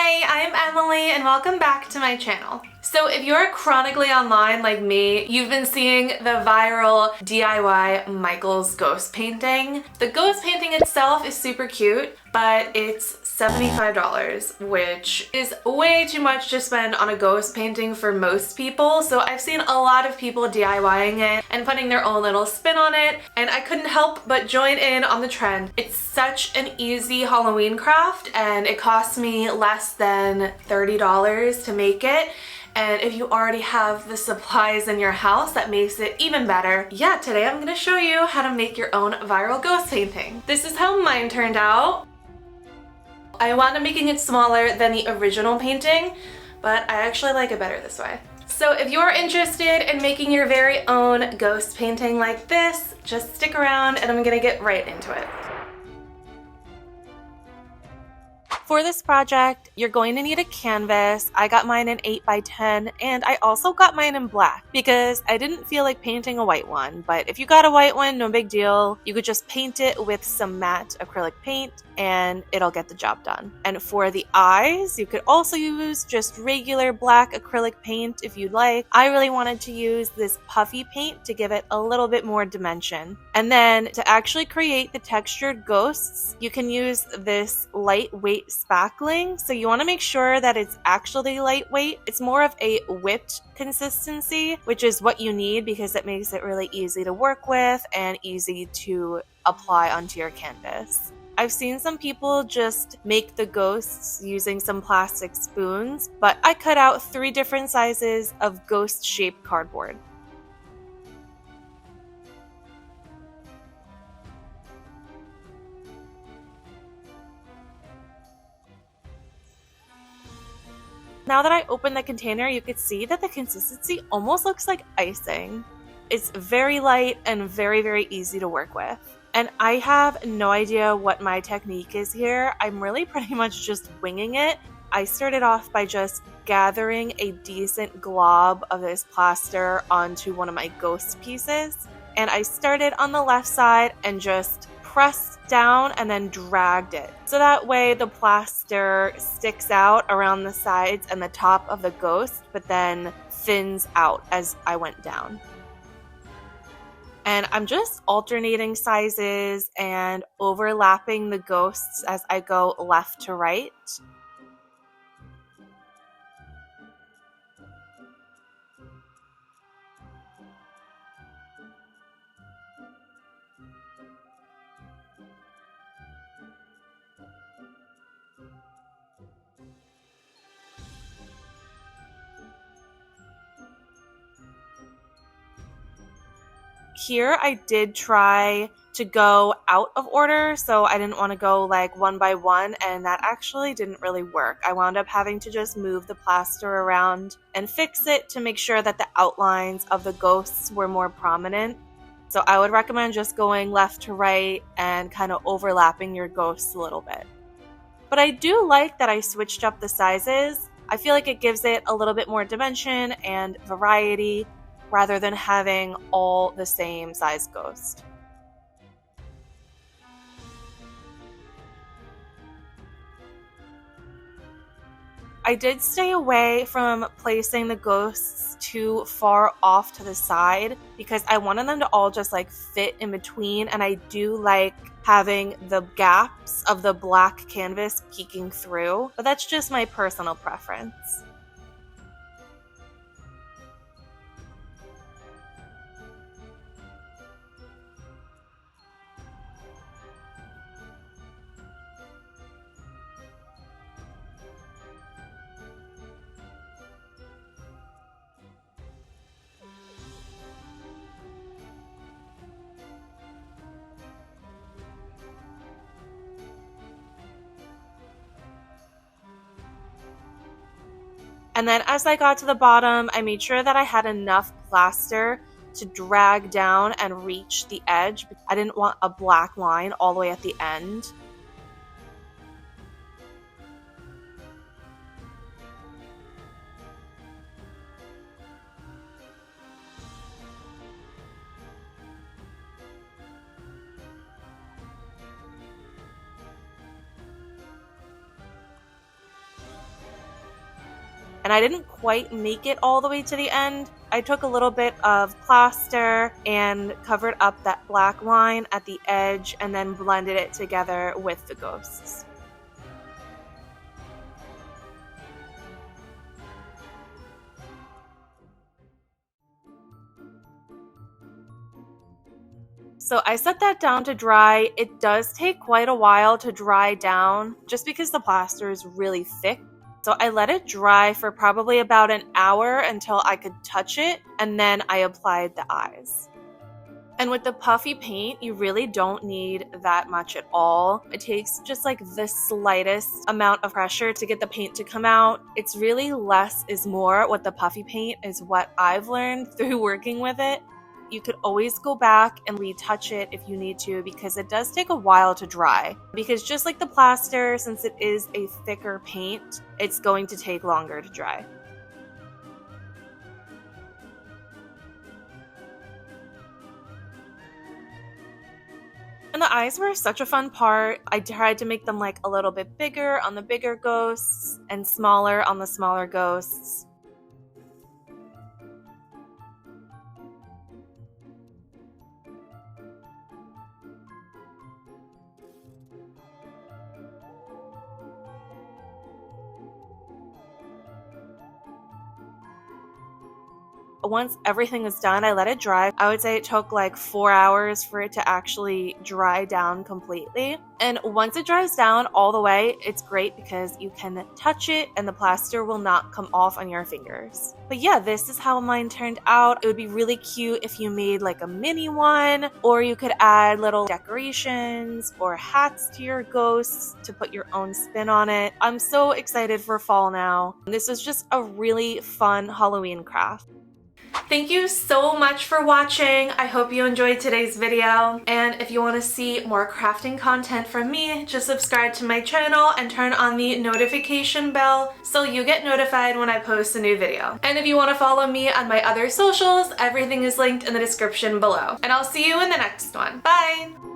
Hey, I'm Emily and welcome back to my channel. So if you're chronically online like me, you've been seeing the viral DIY Michael's ghost painting. The ghost painting itself is super cute, but it's $75, which is way too much to spend on a ghost painting for most people. So I've seen a lot of people DIYing it and putting their own little spin on it, and I couldn't help but join in on the trend. It's such an easy Halloween craft and it cost me less than $30 to make it. And if you already have the supplies in your house, that makes it even better. Yeah, today I'm gonna show you how to make your own viral ghost painting. This is how mine turned out. I wound up making it smaller than the original painting, but I actually like it better this way. So if you're interested in making your very own ghost painting like this, just stick around and I'm gonna get right into it. For this project, you're going to need a canvas. I got mine in 8x10 and I also got mine in black because I didn't feel like painting a white one, but if you got a white one, no big deal. You could just paint it with some matte acrylic paint and it'll get the job done. And for the eyes, you could also use just regular black acrylic paint if you'd like. I really wanted to use this puffy paint to give it a little bit more dimension. And then to actually create the textured ghosts, you can use this lightweight spackling. So you want to make sure that it's actually lightweight. It's more of a whipped consistency, which is what you need because it makes it really easy to work with and easy to apply onto your canvas. I've seen some people just make the ghosts using some plastic spoons, but I cut out 3 different sizes of ghost-shaped cardboard. Now that I opened the container, you could see that the consistency almost looks like icing. It's very light and very, very easy to work with. And I have no idea what my technique is here. I'm really pretty much just winging it. I started off by just gathering a decent glob of this plaster onto one of my ghost pieces. And I started on the left side and just pressed down and then dragged it. So that way the plaster sticks out around the sides and the top of the ghost, but then thins out as I went down. And I'm just alternating sizes and overlapping the ghosts as I go left to right. Here I did try to go out of order, so I didn't want to go like one by one, and that actually didn't really work. I wound up having to just move the plaster around and fix it to make sure that the outlines of the ghosts were more prominent. So I would recommend just going left to right and kind of overlapping your ghosts a little bit. But I do like that I switched up the sizes. I feel like it gives it a little bit more dimension and variety, rather than having all the same size ghost. I did stay away from placing the ghosts too far off to the side because I wanted them to all just like fit in between, and I do like having the gaps of the black canvas peeking through, but that's just my personal preference. And then as I got to the bottom, I made sure that I had enough plaster to drag down and reach the edge. I didn't want a black line all the way at the end. and I didn't quite make it all the way to the end. I took a little bit of plaster and covered up that black line at the edge and then blended it together with the ghosts. So I set that down to dry. It does take quite a while to dry down just because the plaster is really thick. So I let it dry for probably about an hour until I could touch it, and then I applied the eyes. And with the puffy paint, you really don't need that much at all. It takes just like the slightest amount of pressure to get the paint to come out. It's really less is more with the puffy paint is what I've learned through working with it. You could always go back and retouch it if you need to because it does take a while to dry. Because just like the plaster, since it is a thicker paint, it's going to take longer to dry. And the eyes were such a fun part. I tried to make them like a little bit bigger on the bigger ghosts and smaller on the smaller ghosts. Once everything was done, I let it dry. I would say it took like 4 hours for it to actually dry down completely. And once it dries down all the way, it's great because you can touch it and the plaster will not come off on your fingers. But yeah, this is how mine turned out. It would be really cute if you made like a mini one, or you could add little decorations or hats to your ghosts to put your own spin on it. I'm so excited for fall now. This was just a really fun Halloween craft. Thank you so much for watching. I hope you enjoyed today's video. And if you want to see more crafting content from me, just subscribe to my channel and turn on the notification bell so you get notified when I post a new video. And if you want to follow me on my other socials, everything is linked in the description below. And I'll see you in the next one. Bye!